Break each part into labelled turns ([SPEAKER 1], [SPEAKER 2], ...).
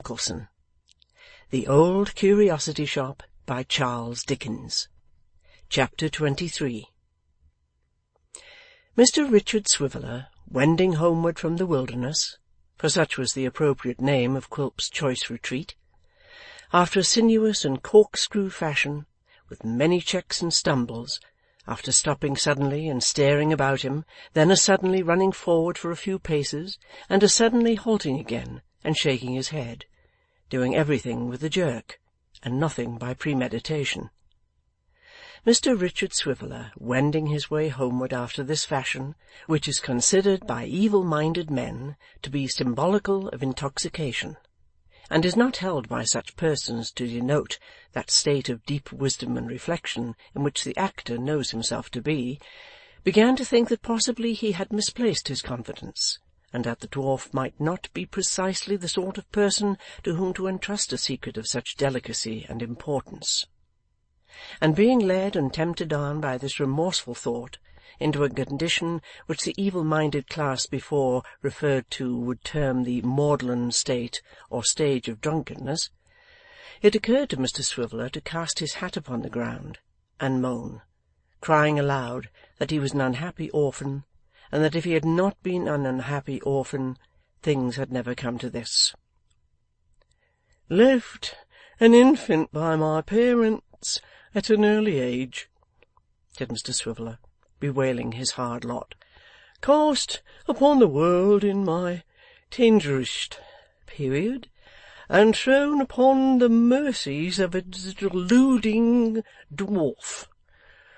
[SPEAKER 1] Wackleson. The Old Curiosity Shop by Charles Dickens. Chapter 23. Mr. Richard Swiveller, wending homeward from the wilderness, for such was the appropriate name of Quilp's choice retreat, after a sinuous and corkscrew fashion, with many checks and stumbles, after stopping suddenly and staring about him, then as suddenly running forward for a few paces, and as suddenly halting again and shaking his head, doing everything with a jerk, and nothing by premeditation. Mr. Richard Swiveller, wending his way homeward after this fashion, which is considered by evil-minded men to be symbolical of intoxication, and is not held by such persons to denote that state of deep wisdom and reflection in which the actor knows himself to be, began to think that possibly he had misplaced his confidence, and that the dwarf might not be precisely the sort of person to whom to entrust a secret of such delicacy and importance. And being led and tempted on by this remorseful thought into a condition which the evil-minded class before referred to would term the maudlin state or stage of drunkenness, it occurred to Mr. Swiveller to cast his hat upon the ground and moan, crying aloud that he was an unhappy orphan, and that if he had not been an unhappy orphan, things had never come to this. "Left an infant by my parents at an early age," said Mr. Swiveller, bewailing his hard lot, "cast upon the world in my tenderest period, and thrown upon the mercies of a deluding dwarf.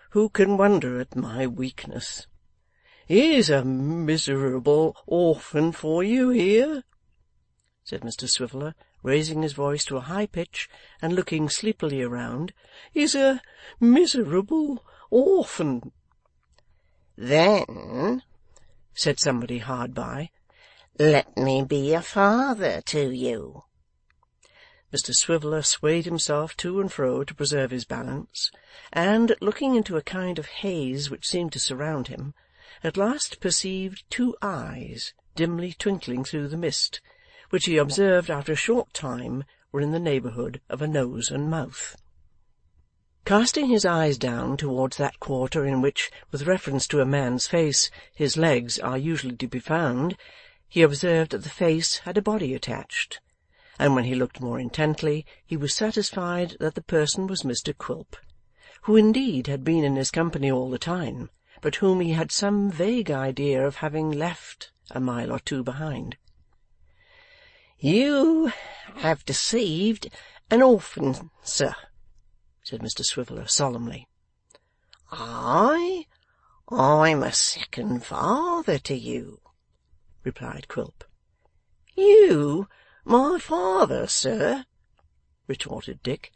[SPEAKER 1] Who can wonder at my weakness? Here's a miserable orphan for you here," said Mr. Swiveller, raising his voice to a high pitch and looking sleepily around. "Is a miserable orphan."
[SPEAKER 2] "Then," said somebody hard by, "let me be a father to you."
[SPEAKER 1] Mr. Swiveller swayed himself to and fro to preserve his balance, and, looking into a kind of haze which seemed to surround him, at last perceived two eyes dimly twinkling through the mist, which he observed after a short time were in the neighbourhood of a nose and mouth. Casting his eyes down towards that quarter in which, with reference to a man's face, his legs are usually to be found, he observed that the face had a body attached, and when he looked more intently, he was satisfied that the person was Mr. Quilp, who indeed had been in his company all the time, but whom he had some vague idea of having left a mile or two behind.
[SPEAKER 2] "You have deceived an orphan, sir," said Mr. Swiveller solemnly. I'm a second father to you," replied Quilp. "You my father, sir?" retorted Dick.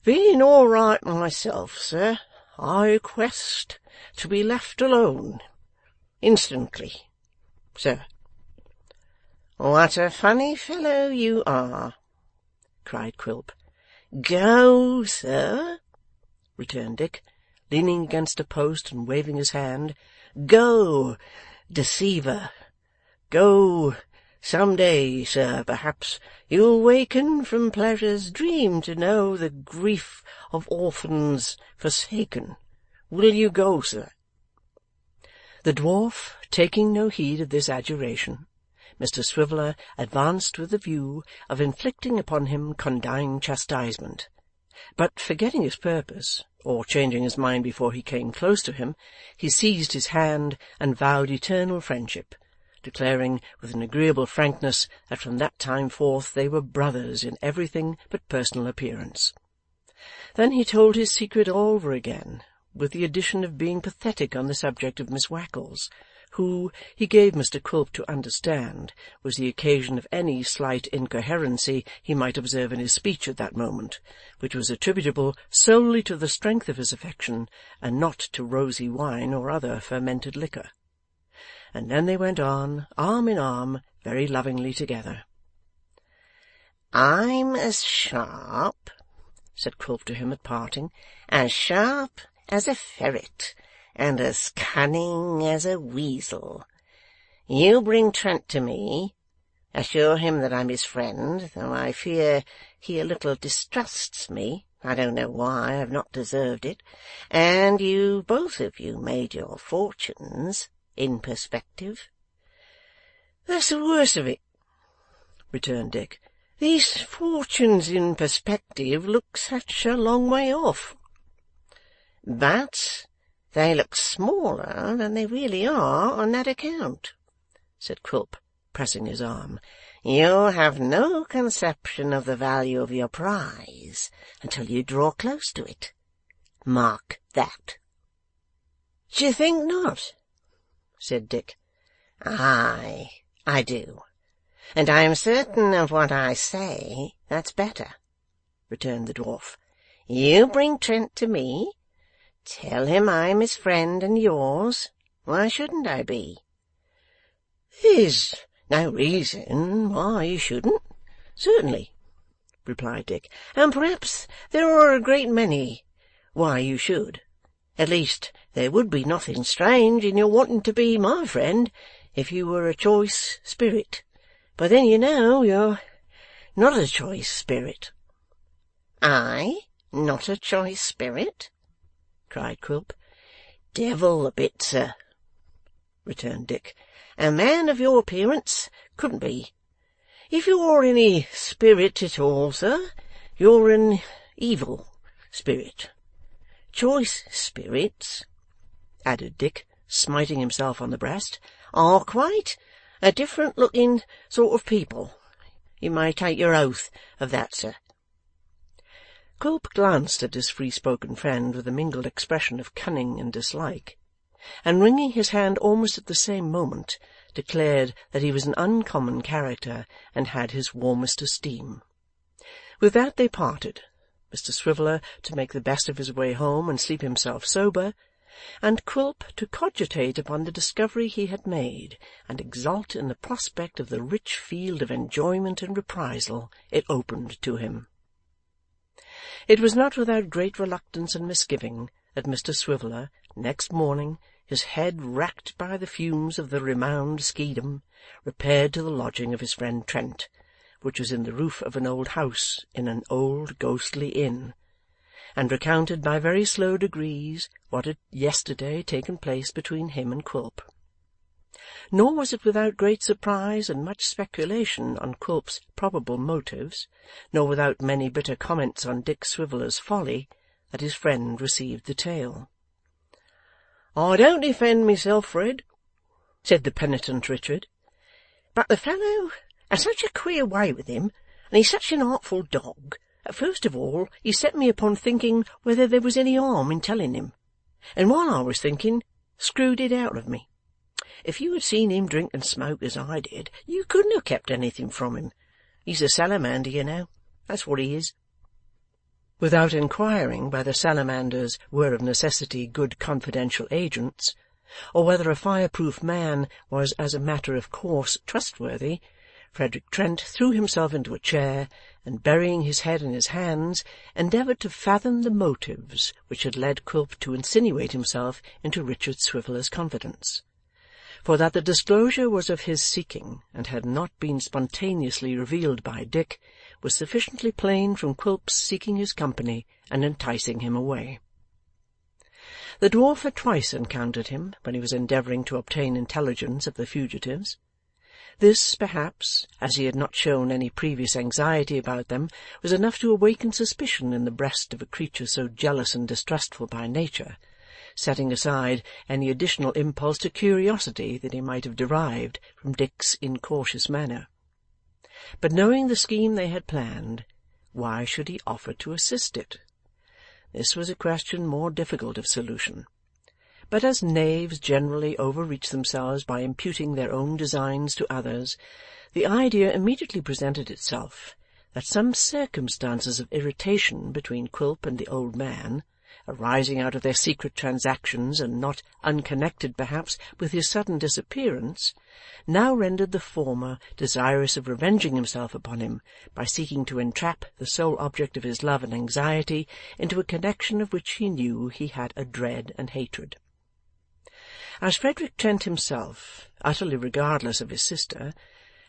[SPEAKER 2] "Being all right myself, sir, I request to be left alone, instantly, sir." "What a funny fellow you are!" cried Quilp. "Go, sir," returned Dick, leaning against a post and waving his hand. "Go, deceiver. Go. Some day, sir, perhaps you'll waken from pleasure's dream to know the grief of orphans forsaken. Will you go, sir?" The dwarf, taking no heed of this adjuration, Mr. Swiveller advanced with the view of inflicting upon him condign chastisement, but forgetting his purpose, or changing his mind before he came close to him, he seized his hand and vowed eternal friendship, declaring with an agreeable frankness that from that time forth they were brothers in everything but personal appearance. Then he told his secret all over again, with the addition of being pathetic on the subject of Miss Wackles, who, he gave Mr. Quilp to understand, was the occasion of any slight incoherency he might observe in his speech at that moment, which was attributable solely to the strength of his affection, and not to rosy wine or other fermented liquor. And then they went on, arm in arm, very lovingly together. "I'm as sharp," said Quilp to him at parting, "as sharp as a ferret, and as cunning as a weasel. You bring Trent to me, Assure him that I'm his friend, though I fear he a little distrusts me. I don't know why, I've not deserved it. And you both of you made your fortunes in perspective. That's the worst of it, returned Dick. These fortunes in perspective look such a long way off. But they look smaller than they really are on that account, said Quilp, pressing his arm. You have no conception of the value of your prize until you draw close to it. Mark that. D'ye think not? Said Dick. Aye, I do. And I am certain of what I say. That's better, returned the dwarf. You bring Trent to me. Tell him I'm his friend and yours. Why shouldn't I be? There's no reason why you shouldn't, certainly, replied Dick, and perhaps there are a great many why you should. At least there would be nothing strange in your wanting to be my friend if you were a choice spirit. But then, you know, you're not a choice spirit. I not a choice spirit? Cried Quilp. Devil a bit, sir, returned Dick. A man of your appearance couldn't be. If you're any spirit at all, sir, you're an evil spirit. Choice spirits, added Dick, smiting himself on the breast, are quite a different-looking sort of people. You may take your oath of that, sir. Quilp glanced at his free-spoken friend with a mingled expression of cunning and dislike, and wringing his hand almost at the same moment, declared that he was an uncommon character and had his warmest esteem. With that they parted, Mr Swiveller to make the best of his way home and sleep himself sober, and Quilp to cogitate upon the discovery he had made, and exult in the prospect of the rich field of enjoyment and reprisal it opened to him. It was not without great reluctance and misgiving that Mr Swiveller, next morning, his head racked by the fumes of the renowned Schiedam, repaired to the lodging of his friend Trent, which was in the roof of an old house in an old ghostly inn, and recounted by very slow degrees what had yesterday taken place between him and Quilp. Nor was it without great surprise and much speculation on Quilp's probable motives, nor without many bitter comments on Dick Swiveller's folly, that his friend received the tale. "I don't defend myself, Fred," said the penitent Richard, "but the fellow has such a queer way with him, and he's such an artful dog, that first of all he set me upon thinking whether there was any harm in telling him, and while I was thinking, screwed it out of me. If you had seen him drink and smoke as I did, you couldn't have kept anything from him. He's a salamander, you know. That's what he is." Without inquiring whether salamanders were of necessity good confidential agents, or whether a fireproof man was as a matter of course trustworthy, Frederick Trent threw himself into a chair, and burying his head in his hands, endeavoured to fathom the motives which had led Quilp to insinuate himself into Richard Swiveller's confidence. For that the disclosure was of his seeking, and had not been spontaneously revealed by Dick, was sufficiently plain from Quilp's seeking his company and enticing him away. The dwarf had twice encountered him when he was endeavouring to obtain intelligence of the fugitives. This, perhaps, as he had not shown any previous anxiety about them, was enough to awaken suspicion in the breast of a creature so jealous and distrustful by nature, setting aside any additional impulse to curiosity that he might have derived from Dick's incautious manner. But knowing the scheme they had planned, why should he offer to assist it? This was a question more difficult of solution. But as knaves generally overreach themselves by imputing their own designs to others, the idea immediately presented itself that some circumstances of irritation between Quilp and the old man, arising out of their secret transactions and not unconnected perhaps with his sudden disappearance, now rendered the former desirous of revenging himself upon him by seeking to entrap the sole object of his love and anxiety into a connection of which he knew he had a dread and hatred. As Frederick Trent himself, utterly regardless of his sister,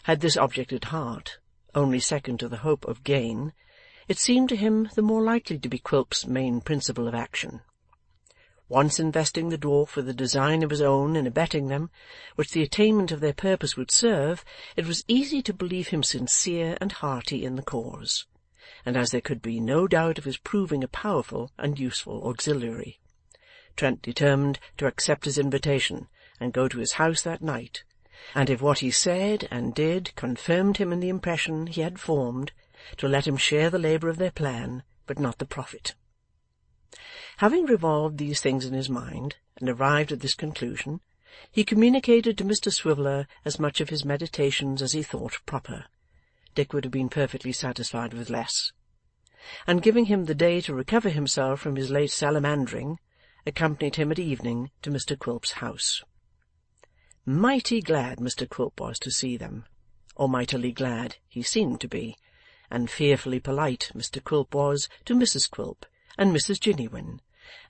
[SPEAKER 1] had this object at heart, only second to the hope of gain, it seemed to him the more likely to be Quilp's main principle of action. Once investing the dwarf with a design of his own in abetting them, which the attainment of their purpose would serve, it was easy to believe him sincere and hearty in the cause, and as there could be no doubt of his proving a powerful and useful auxiliary, Trent determined to accept his invitation and go to his house that night, and if what he said and did confirmed him in the impression he had formed, to let him share the labour of their plan, but not the profit. Having revolved these things in his mind, and arrived at this conclusion, he communicated to Mr Swiveller as much of his meditations as he thought proper. Dick would have been perfectly satisfied with less, and giving him the day to recover himself from his late salamandering, accompanied him at evening to Mr Quilp's house. Mighty glad Mr Quilp was to see them, or mightily glad he seemed to be, and fearfully polite Mr Quilp was to Mrs Quilp and Mrs Jiniwin,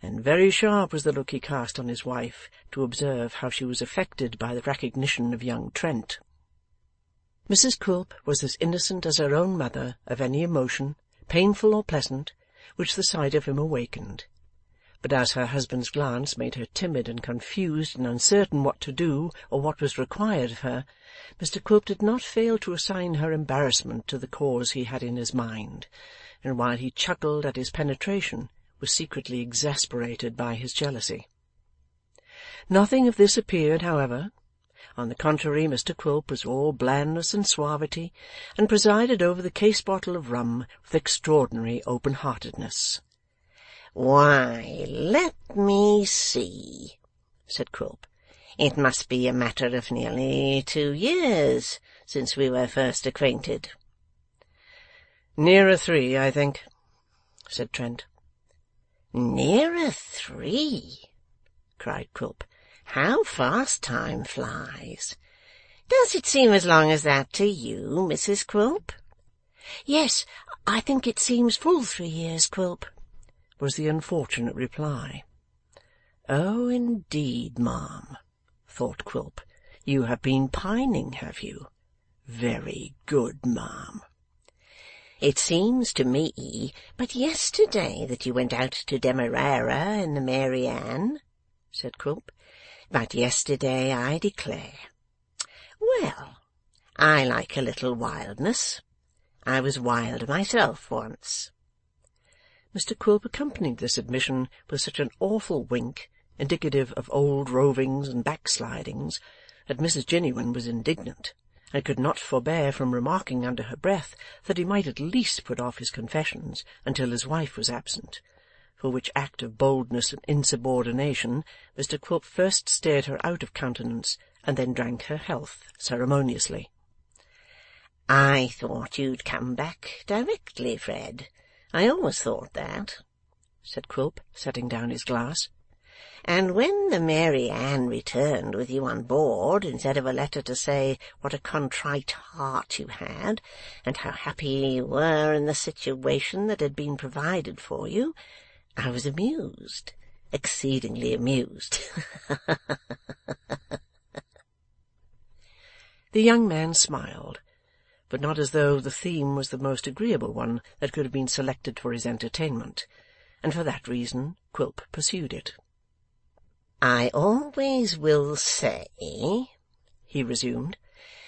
[SPEAKER 1] and very sharp was the look he cast on his wife to observe how she was affected by the recognition of young Trent. Mrs Quilp was as innocent as her own mother of any emotion, painful or pleasant, which the sight of him awakened, but as her husband's glance made her timid and confused and uncertain what to do or what was required of her, Mr Quilp did not fail to assign her embarrassment to the cause he had in his mind, and while he chuckled at his penetration, was secretly exasperated by his jealousy. Nothing of this appeared, however. On the contrary, Mr Quilp was all blandness and suavity, and presided over the case-bottle of rum with extraordinary open-heartedness.
[SPEAKER 2] "Why, let me see," said Quilp. "It must be a matter of nearly 2 years since we were first acquainted."
[SPEAKER 1] "Nearer 3, I think," said Trent.
[SPEAKER 2] "Nearer 3!" cried Quilp. "How fast time flies! Does it seem as long as that to you, Mrs Quilp?" "Yes, I think it seems full 3 years, Quilp," was the unfortunate reply.
[SPEAKER 1] "Oh, indeed, ma'am," thought Quilp. "You have been pining, have you? Very good, ma'am."
[SPEAKER 2] "It seems to me but yesterday that you went out to Demerara in the Mary Ann," said Quilp. "But yesterday, I declare. Well, I like a little wildness. I was wild myself once."
[SPEAKER 1] Mr Quilp accompanied this admission with such an awful wink, indicative of old rovings and backslidings, that Mrs Jiniwin was indignant, and could not forbear from remarking under her breath that he might at least put off his confessions until his wife was absent, for which act of boldness and insubordination Mr Quilp first stared her out of countenance, and then drank her health ceremoniously.
[SPEAKER 2] "I thought you'd come back directly, Fred. I always thought that," said Quilp, setting down his glass. "And when the Mary Ann returned with you on board, instead of a letter to say what a contrite heart you had, and how happy you were in the situation that had been provided for you, I was amused, exceedingly amused."
[SPEAKER 1] The young man smiled, but not as though the theme was the most agreeable one that could have been selected for his entertainment, and for that reason Quilp pursued it.
[SPEAKER 2] "I always will say," he resumed,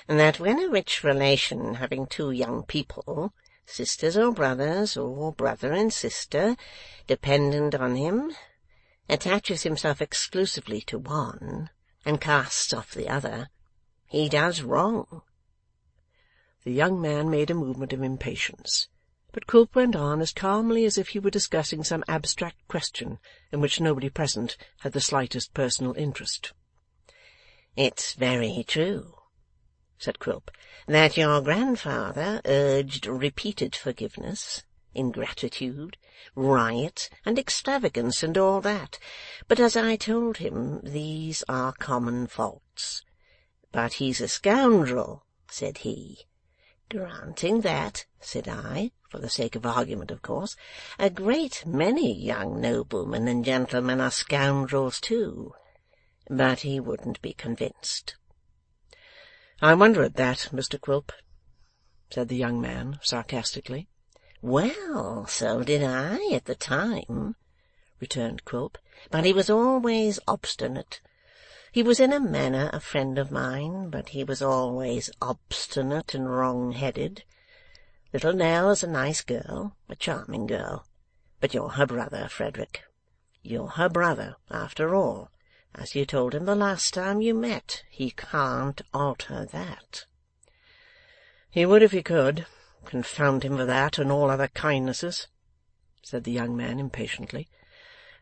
[SPEAKER 2] "that when a rich relation having 2 young people, sisters or brother and sister, dependent on him, attaches himself exclusively to one, and casts off the other, he does wrong."
[SPEAKER 1] The young man made a movement of impatience, but Quilp went on as calmly as if he were discussing some abstract question in which nobody present had the slightest personal interest.
[SPEAKER 2] "It's very true," said Quilp, "that your grandfather urged repeated forgiveness, ingratitude, riot, and extravagance, and all that. But as I told him, these are common faults. But he's a scoundrel, said he. Granting that, said I, for the sake of argument, of course, a great many young noblemen and gentlemen are scoundrels too. But he wouldn't be convinced.
[SPEAKER 1] 'I wonder at that, Mr Quilp,' said the young man, sarcastically.
[SPEAKER 2] 'Well, so did I at the time,' returned Quilp, 'but he was always obstinate. He was in a manner a friend of mine, but he was always obstinate and wrong-headed. Little Nell's a nice girl, a charming girl, but you're her brother, Frederick. You're her brother, after all. As you told him the last time you met, he can't alter that.'
[SPEAKER 1] 'He would if he could. Confound him for that and all other kindnesses,' said the young man impatiently.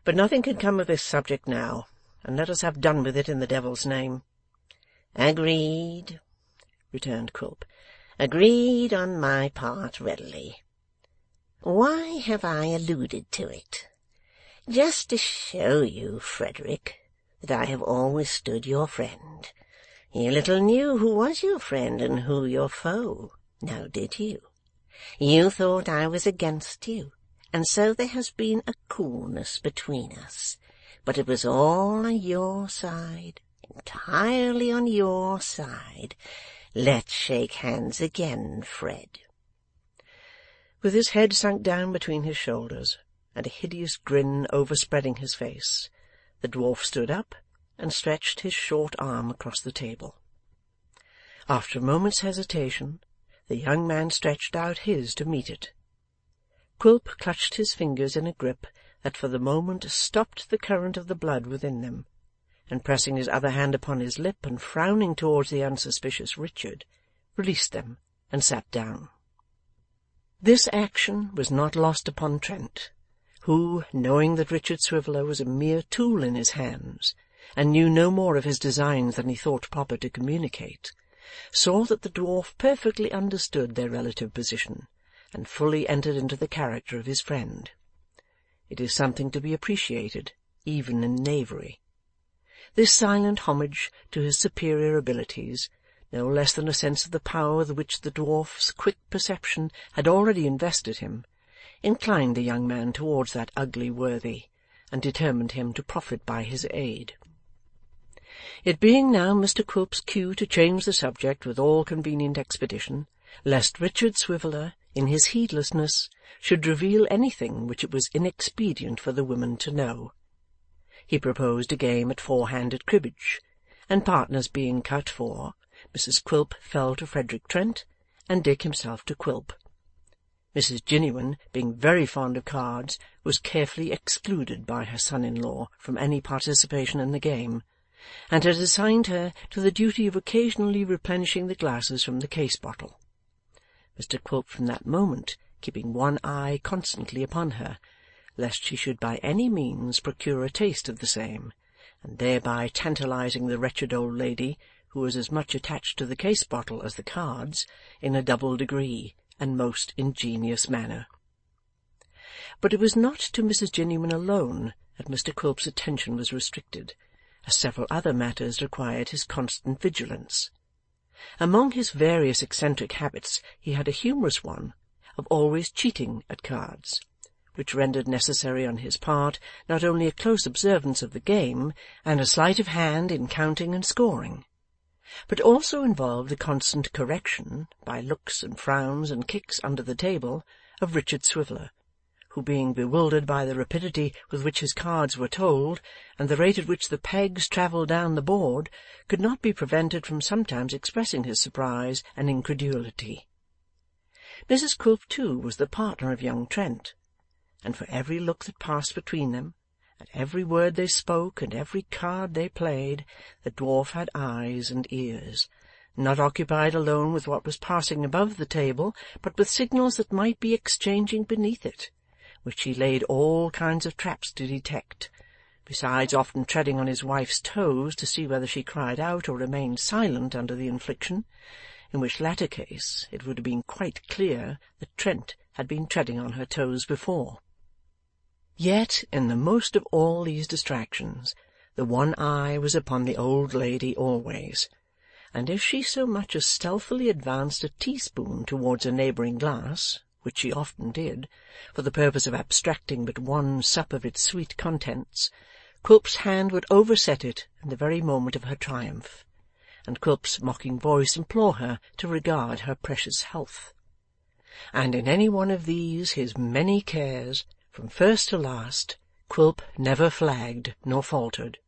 [SPEAKER 1] 'But nothing can come of this subject now, and let us have done with it in the devil's name.'
[SPEAKER 2] 'Agreed,' returned Quilp. 'Agreed on my part readily. Why have I alluded to it? Just to show you, Frederick, that I have always stood your friend. You little knew who was your friend and who your foe, now did you? You thought I was against you, and so there has been a coolness between us. But it was all on your side, entirely on your side. Let's shake hands again, Fred.'
[SPEAKER 1] With his head sunk down between his shoulders, and a hideous grin overspreading his face, the dwarf stood up and stretched his short arm across the table. After a moment's hesitation, the young man stretched out his to meet it. Quilp clutched his fingers in a grip that for the moment stopped the current of the blood within them, and pressing his other hand upon his lip and frowning towards the unsuspicious Richard, released them and sat down. This action was not lost upon Trent, who, knowing that Richard Swiveller was a mere tool in his hands, and knew no more of his designs than he thought proper to communicate, saw that the dwarf perfectly understood their relative position, and fully entered into the character of his friend. It is something to be appreciated, even in knavery. This silent homage to his superior abilities, no less than a sense of the power with which the dwarf's quick perception had already invested him, inclined the young man towards that ugly worthy, and determined him to profit by his aid. It being now Mr Quilp's cue to change the subject with all convenient expedition, lest Richard Swiveller, in his heedlessness, should reveal anything which it was inexpedient for the women to know, he proposed a game at four-handed cribbage, and partners being cut for, Mrs Quilp fell to Frederick Trent, and Dick himself to Quilp. Mrs Jiniwin, being very fond of cards, was carefully excluded by her son-in-law from any participation in the game, and had assigned her to the duty of occasionally replenishing the glasses from the case-bottle. Mr Quilp from that moment keeping one eye constantly upon her, lest she should by any means procure a taste of the same, and thereby tantalizing the wretched old lady, who was as much attached to the case-bottle as the cards, in a double degree and most ingenious manner. But it was not to Mrs Jiniwin alone that Mr Quilp's attention was restricted, as several other matters required his constant vigilance. Among his various eccentric habits he had a humorous one of always cheating at cards, which rendered necessary on his part not only a close observance of the game and a sleight of hand in counting and scoring, but also involved the constant correction, by looks and frowns and kicks under the table, of Richard Swiveller, who, being bewildered by the rapidity with which his cards were told, and the rate at which the pegs travelled down the board, could not be prevented from sometimes expressing his surprise and incredulity. Mrs Quilp, too, was the partner of young Trent, and for every look that passed between them, at every word they spoke and every card they played, the dwarf had eyes and ears, not occupied alone with what was passing above the table, but with signals that might be exchanging beneath it, which he laid all kinds of traps to detect, besides often treading on his wife's toes to see whether she cried out or remained silent under the infliction, in which latter case it would have been quite clear that Trent had been treading on her toes before. Yet, in the most of all these distractions, the one eye was upon the old lady always, and if she so much as stealthily advanced a teaspoon towards a neighbouring glass, which she often did, for the purpose of abstracting but one sup of its sweet contents, Quilp's hand would overset it in the very moment of her triumph, and Quilp's mocking voice implore her to regard her precious health. And in any one of these his many cares, from first to last, Quilp never flagged nor faltered.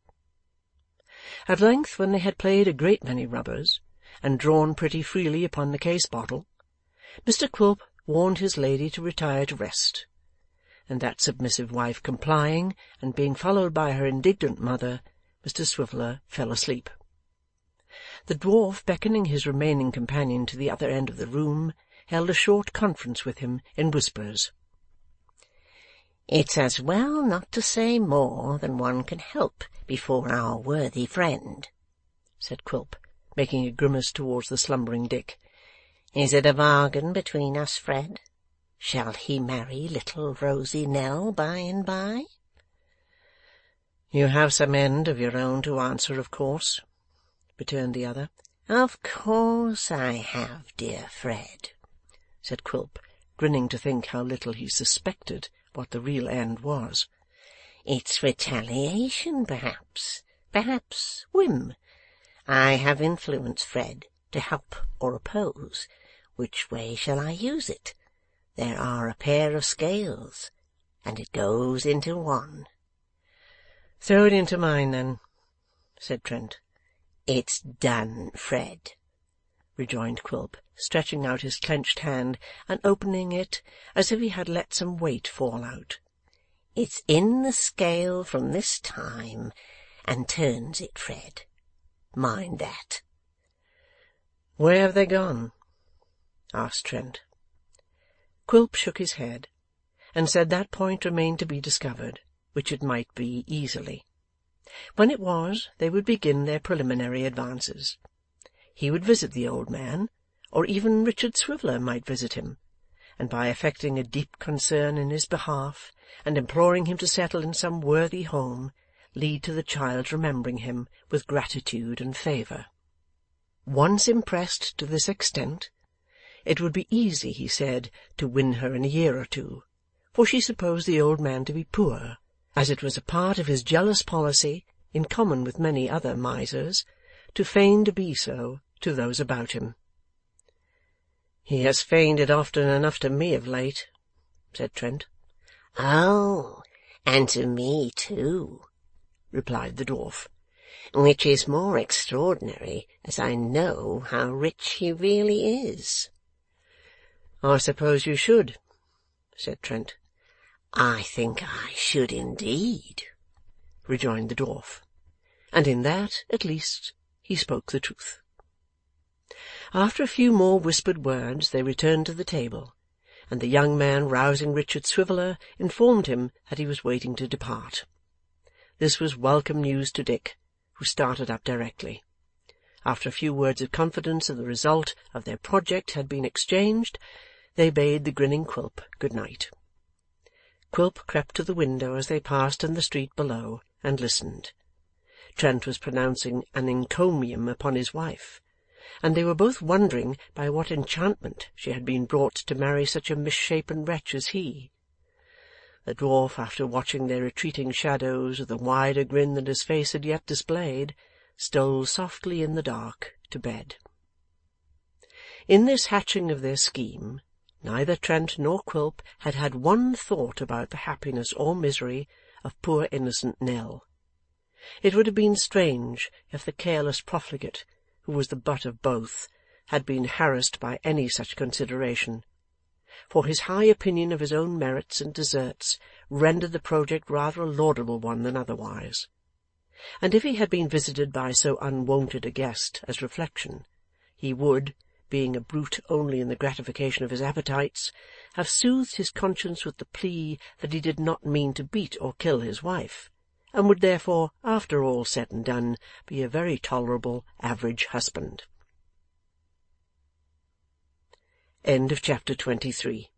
[SPEAKER 1] At length, when they had played a great many rubbers, and drawn pretty freely upon the case-bottle, Mr Quilp warned his lady to retire to rest, and that submissive wife complying, and being followed by her indignant mother, Mr Swiveller fell asleep. The dwarf, beckoning his remaining companion to the other end of the room, held a short conference with him in whispers.
[SPEAKER 2] "It's as well not to say more than one can help before our worthy friend," said Quilp, making a grimace towards the slumbering Dick. "Is it a bargain between us, Fred? Shall he marry little Rosy Nell by and by?"
[SPEAKER 1] "You have some end of your own to answer, of course," returned the other.
[SPEAKER 2] "Of course I have, dear Fred," said Quilp, grinning to think how little he suspected what the real end was. "It's retaliation, perhaps whim. I have influence, Fred, to help or oppose. Which way shall I use it? There are a pair of scales, and it goes into one."
[SPEAKER 1] "Throw it into mine, then," said Trent.
[SPEAKER 2] "It's done, Fred," rejoined Quilp, stretching out his clenched hand and opening it as if he had let some weight fall out. "It's in the scale from this time, and turns it, Fred. Mind that."
[SPEAKER 1] "Where have they gone?" asked Trent. Quilp shook his head, and said that point remained to be discovered, which it might be easily. When it was, they would begin their preliminary advances. He would visit the old man, or even Richard Swiveller might visit him, and by affecting a deep concern in his behalf, and imploring him to settle in some worthy home, lead to the child's remembering him with gratitude and favour. Once impressed to this extent, it would be easy, he said, to win her in a year or two, for she supposed the old man to be poor, as it was a part of his jealous policy, in common with many other misers, to feign to be so to those about him. "He has feigned it often enough to me of late," said Trent.
[SPEAKER 2] "Oh, and to me too," replied the dwarf, "which is more extraordinary, as I know how rich he really is."
[SPEAKER 1] "I suppose you should," said Trent.
[SPEAKER 2] "I think I should indeed," rejoined the dwarf,
[SPEAKER 1] and in that, at least, he spoke the truth. After a few more whispered words, they returned to the table, and the young man, rousing Richard Swiveller, informed him that he was waiting to depart. This was welcome news to Dick, who started up directly. After a few words of confidence in the result of their project had been exchanged, they bade the grinning Quilp good night. Quilp crept to the window as they passed in the street below, and listened. Trent was pronouncing an encomium upon his wife, and they were both wondering by what enchantment she had been brought to marry such a misshapen wretch as he. The dwarf, after watching their retreating shadows with a wider grin than his face had yet displayed, stole softly in the dark to bed. In this hatching of their scheme, neither Trent nor Quilp had had one thought about the happiness or misery of poor innocent Nell. It would have been strange if the careless profligate, who was the butt of both, had been harassed by any such consideration, for his high opinion of his own merits and deserts rendered the project rather a laudable one than otherwise. And if he had been visited by so unwonted a guest as reflection, he would, being a brute only in the gratification of his appetites, have soothed his conscience with the plea that he did not mean to beat or kill his wife, and would therefore, after all said and done, be a very tolerable average husband. Chapter 23.